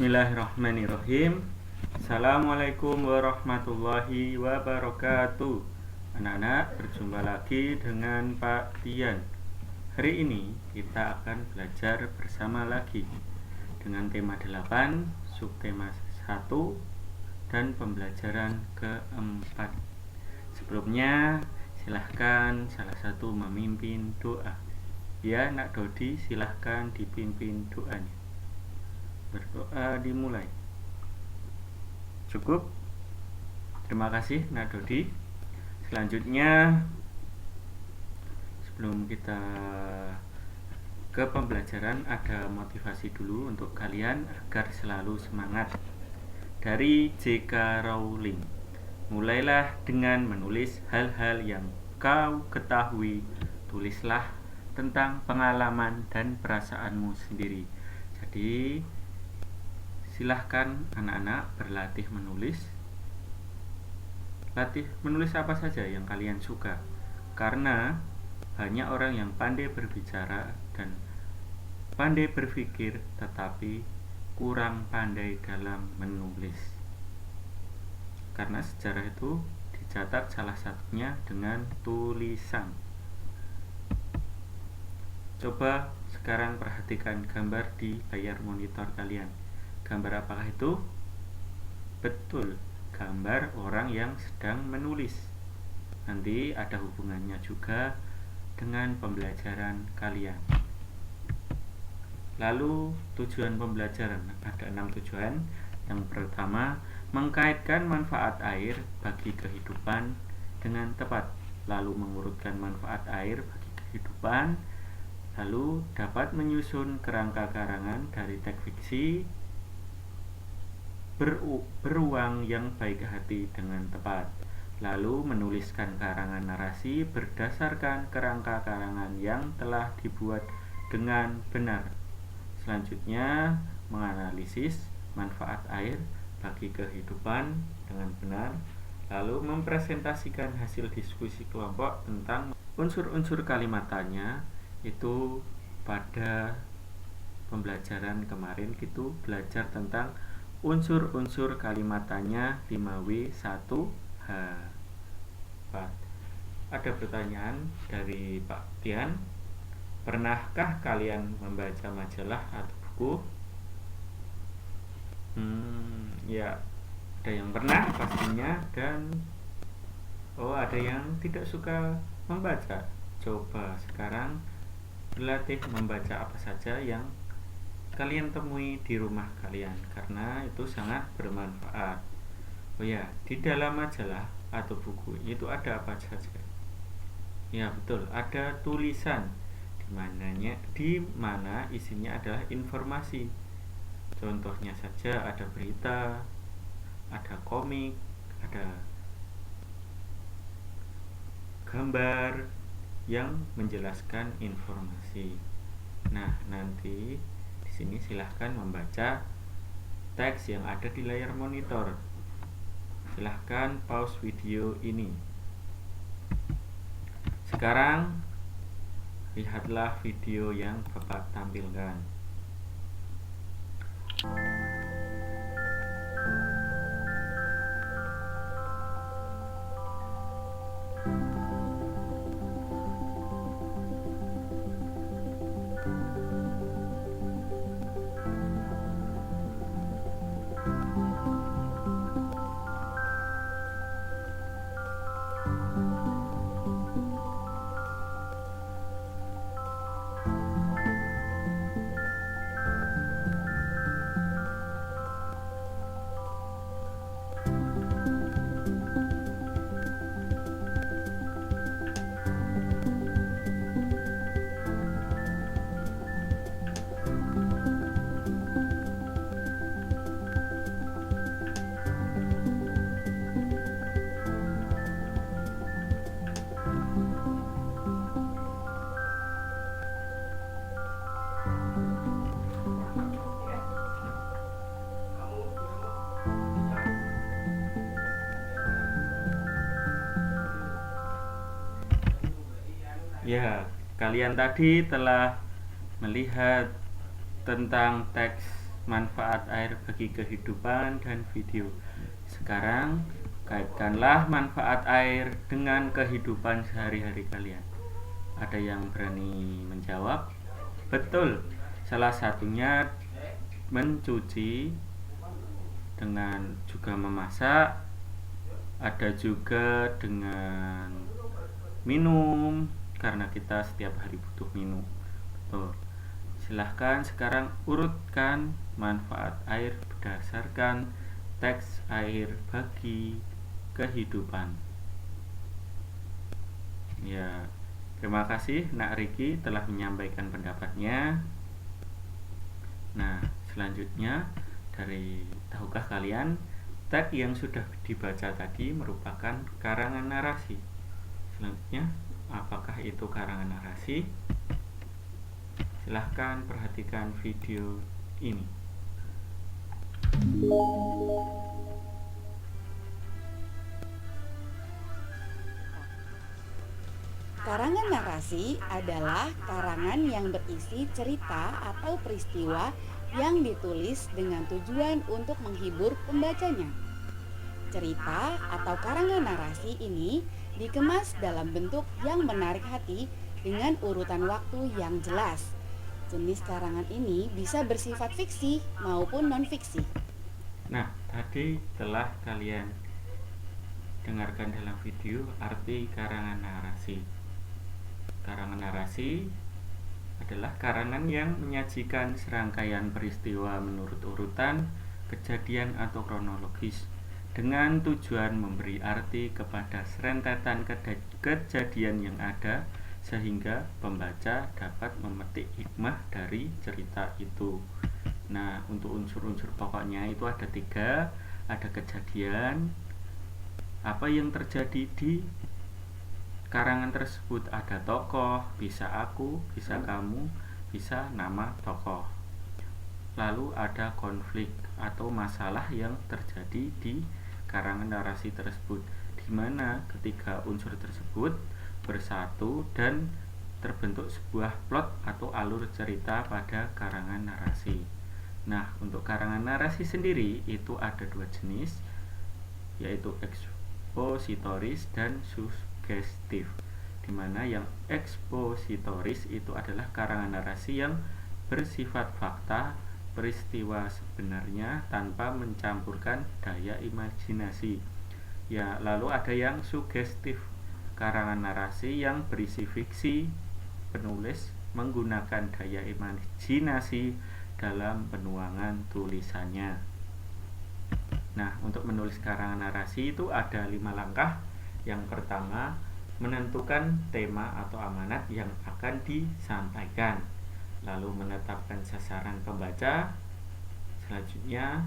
Bismillahirrahmanirrahim. Assalamualaikum warahmatullahi wabarakatuh. Anak-anak, berjumpa lagi dengan Pak Dian. Hari ini kita akan belajar bersama lagi dengan tema 8, subtema 1 dan pembelajaran keempat. Sebelumnya silahkan salah satu memimpin doa. Ya, Nak Dodi, silahkan dipimpin doanya. Berdoa dimulai. Cukup. Terima kasih Nak Dodi. Selanjutnya, sebelum kita ke pembelajaran, ada motivasi dulu untuk kalian agar selalu semangat. Dari J.K. Rowling. Mulailah dengan menulis hal-hal yang kau ketahui. Tulislah tentang pengalaman dan perasaanmu sendiri. Jadi silahkan anak-anak berlatih menulis. Latih menulis apa saja yang kalian suka. Karena banyak orang yang pandai berbicara dan pandai berpikir, tetapi kurang pandai dalam menulis. Karena sejarah itu dicatat salah satunya dengan tulisan. Coba sekarang perhatikan gambar di layar monitor kalian. Gambar apakah itu? Betul, gambar orang yang sedang menulis. Nanti ada hubungannya juga dengan pembelajaran kalian. Lalu tujuan pembelajaran, ada 6 tujuan. Yang pertama, mengkaitkan manfaat air bagi kehidupan dengan tepat. Lalu mengurutkan manfaat air bagi kehidupan. Lalu dapat menyusun kerangka karangan dari teks fiksi. Beruang yang baik hati dengan tepat. Lalu menuliskan karangan narasi berdasarkan kerangka karangan yang telah dibuat dengan benar. Selanjutnya, menganalisis manfaat air bagi kehidupan dengan benar. Lalu mempresentasikan hasil diskusi kelompok tentang unsur-unsur kalimatannya. Itu pada pembelajaran kemarin kita belajar tentang unsur-unsur kalimatannya 5W1H. Ada pertanyaan dari Pak Tian. Pernahkah kalian membaca majalah atau buku? Ya, ada yang pernah pastinya, dan ada yang tidak suka membaca. Coba sekarang berlatih membaca apa saja yang kalian temui di rumah kalian, karena itu sangat bermanfaat. Di dalam majalah atau buku itu ada apa saja? Ya, betul, ada tulisan di mana isinya adalah informasi. Contohnya saja ada berita, ada komik, ada gambar yang menjelaskan informasi. Nah, nanti di sini silahkan membaca teks yang ada di layar monitor. Silahkan pause video ini. Sekarang lihatlah video yang Bapak tampilkan. Kalian tadi telah melihat tentang teks manfaat air bagi kehidupan dan video. Sekarang kaitkanlah manfaat air dengan kehidupan sehari-hari kalian. Ada yang berani menjawab? Betul, salah satunya mencuci, dengan juga memasak, ada juga dengan minum, karena kita setiap hari butuh minum. Betul. Silahkan sekarang urutkan manfaat air berdasarkan teks air bagi kehidupan. Ya, terima kasih Nak Riki telah menyampaikan pendapatnya. Nah, selanjutnya dari tahukah kalian teks yang sudah dibaca tadi merupakan karangan narasi. Selanjutnya, apakah itu karangan narasi? Silahkan perhatikan video ini. Karangan narasi adalah karangan yang berisi cerita atau peristiwa yang ditulis dengan tujuan untuk menghibur pembacanya. Cerita atau karangan narasi ini dikemas dalam bentuk yang menarik hati dengan urutan waktu yang jelas. Jenis karangan ini bisa bersifat fiksi maupun non-fiksi. Nah, tadi telah kalian dengarkan dalam video arti karangan narasi. Karangan narasi adalah karangan yang menyajikan serangkaian peristiwa menurut urutan kejadian atau kronologis dengan tujuan memberi arti kepada serentetan kejadian yang ada sehingga pembaca dapat memetik hikmah dari cerita itu. Nah, untuk unsur-unsur pokoknya itu ada 3. Ada kejadian, apa yang terjadi di karangan tersebut, ada tokoh, bisa aku, bisa kamu, bisa nama tokoh. Lalu ada konflik atau masalah yang terjadi di karangan narasi tersebut, di mana ketiga unsur tersebut bersatu dan terbentuk sebuah plot atau alur cerita pada karangan narasi. Nah, untuk karangan narasi sendiri itu ada 2 jenis, yaitu ekspositoris dan sugestif, di mana yang ekspositoris itu adalah karangan narasi yang bersifat fakta peristiwa sebenarnya tanpa mencampurkan daya imajinasi. Ya, lalu ada yang sugestif, karangan narasi yang berisi fiksi, penulis menggunakan daya imajinasi dalam penuangan tulisannya. Nah, untuk menulis karangan narasi itu ada 5 langkah. Yang pertama, menentukan tema atau amanat yang akan disampaikan, lalu menetapkan sasaran pembaca. Selanjutnya,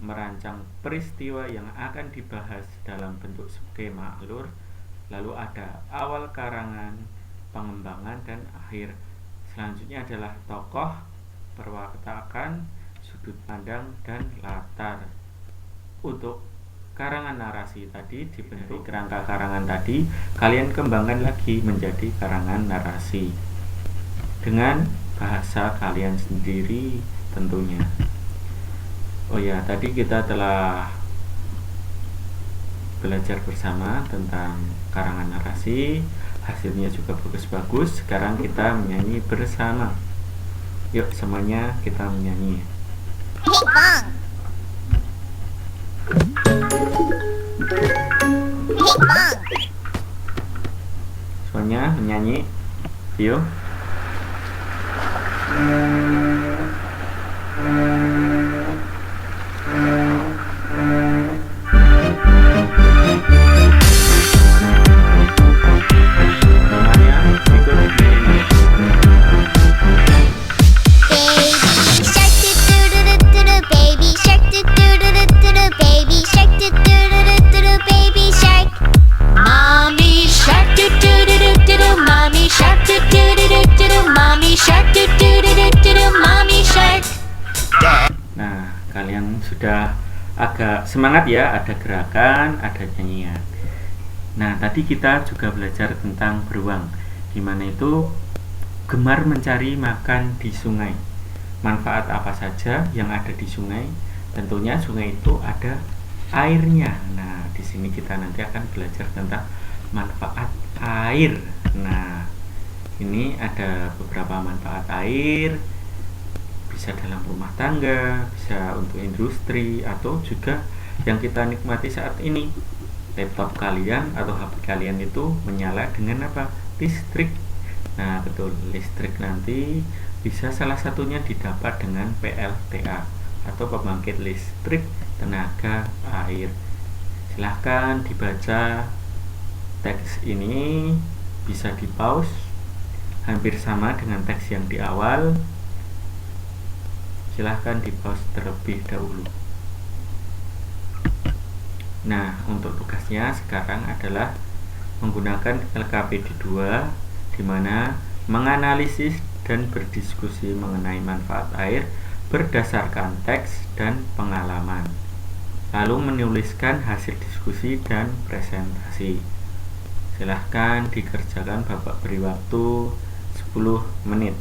merancang peristiwa yang akan dibahas dalam bentuk skema alur. Lalu ada awal karangan, pengembangan, dan akhir. Selanjutnya adalah tokoh, perwatakan, sudut pandang, dan latar. Untuk karangan narasi tadi dibentuk kerangka karangan tadi, kalian kembangkan lagi menjadi karangan narasi dengan bahasa kalian sendiri tentunya. Oh ya, tadi kita telah belajar bersama tentang karangan narasi, hasilnya juga bagus-bagus. Sekarang kita menyanyi bersama. Yuk semuanya kita menyanyi. Semuanya menyanyi. Yuk. Kalian sudah agak semangat ya, ada gerakan, ada nyanyian. Nah, tadi kita juga belajar tentang beruang, dimana itu gemar mencari makan di sungai. manfaat apa saja yang ada di sungai. Tentunya sungai itu ada airnya. Nah, di sini kita nanti akan belajar tentang manfaat air. Nah, ini ada beberapa manfaat air, bisa dalam rumah tangga, bisa untuk industri, atau juga yang kita nikmati saat ini. Laptop kalian atau HP kalian itu menyala dengan apa? Listrik. Nah, betul, listrik nanti bisa salah satunya didapat dengan PLTA atau pembangkit listrik tenaga air. Silahkan dibaca teks ini, bisa di pause, hampir sama dengan teks yang di awal. Silahkan di pause terlebih dahulu. Nah, untuk tugasnya sekarang adalah menggunakan LKPD 2, di mana menganalisis dan berdiskusi mengenai manfaat air berdasarkan teks dan pengalaman. Lalu menuliskan hasil diskusi dan presentasi. Silahkan dikerjakan, Bapak beri waktu 10 menit.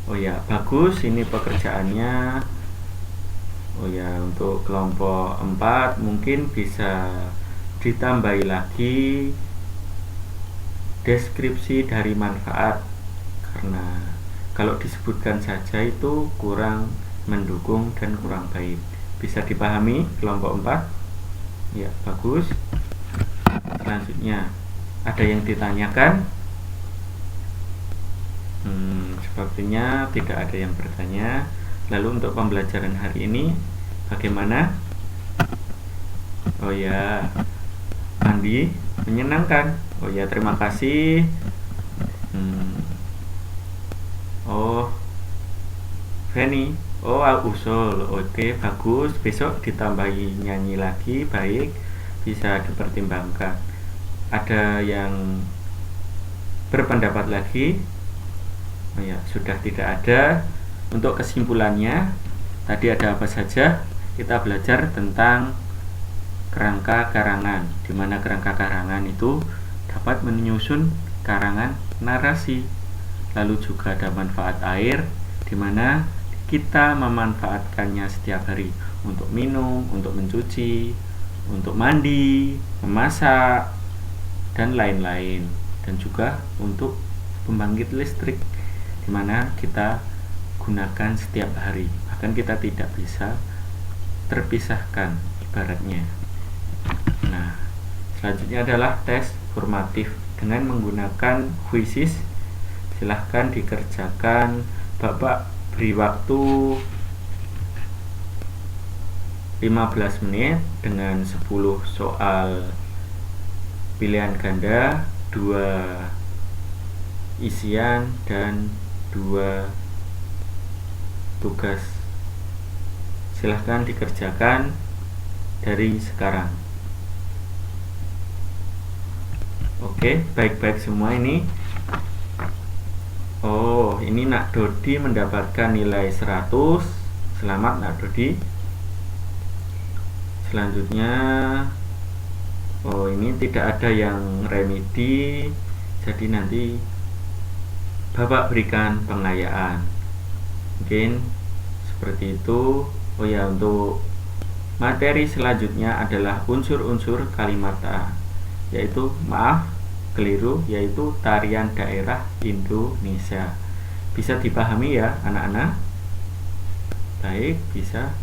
Oh ya, bagus, ini pekerjaannya. Oh ya, untuk kelompok 4 mungkin bisa ditambahi lagi deskripsi dari manfaat, karena kalau disebutkan saja itu kurang mendukung dan kurang baik. Bisa dipahami kelompok 4? Ya, bagus. Selanjutnya, ada yang ditanyakan? Sepertinya tidak ada yang bertanya. Lalu untuk pembelajaran hari ini bagaimana? Oh ya, Andi, menyenangkan. Oh ya, terima kasih. Oh, Feni. Oh, usul. Oke, bagus. Besok ditambahi nyanyi lagi. Baik, bisa dipertimbangkan. Ada yang berpendapat lagi? Oh ya, sudah tidak ada. Untuk kesimpulannya, tadi ada apa saja? Kita belajar tentang kerangka karangan, di mana kerangka karangan itu dapat menyusun karangan narasi. Lalu juga ada manfaat air, di mana kita memanfaatkannya setiap hari untuk minum, untuk mencuci, untuk mandi, memasak, dan lain-lain. Dan juga untuk pembangkit listrik, di mana kita gunakan setiap hari, bahkan kita tidak bisa terpisahkan ibaratnya. Nah, selanjutnya adalah tes formatif dengan menggunakan quizzes. Silahkan dikerjakan, Bapak beri waktu 15 menit dengan 10 soal pilihan ganda, 2 isian, dan 2 tugas. Silahkan dikerjakan dari sekarang. Oke, baik-baik semua ini. Oh, ini Nak Dodi mendapatkan nilai 100. Selamat Nak Dodi. Selanjutnya, oh ini tidak ada yang remedi, jadi nanti Bapak berikan pengayaan. Mungkin seperti itu. Oh ya, untuk materi selanjutnya adalah unsur-unsur kalimat A, yaitu yaitu tarian daerah Indonesia. Bisa dipahami ya anak-anak? Baik, bisa.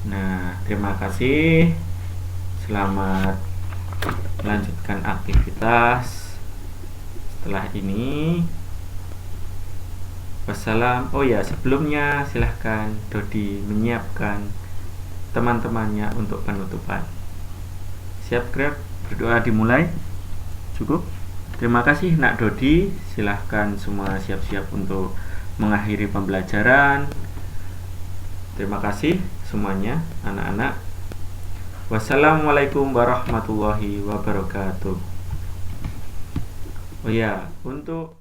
Nah, terima kasih. Selamat melanjutkan aktivitas setelah ini. Wassalam. Oh ya, sebelumnya silahkan Dodi menyiapkan teman-temannya untuk penutupan. Siap, Grab? Berdoa dimulai? Cukup? Terima kasih Nak Dodi. Silahkan semua siap-siap untuk mengakhiri pembelajaran. Terima kasih semuanya anak-anak. Wassalamualaikum warahmatullahi wabarakatuh. Oh ya, untuk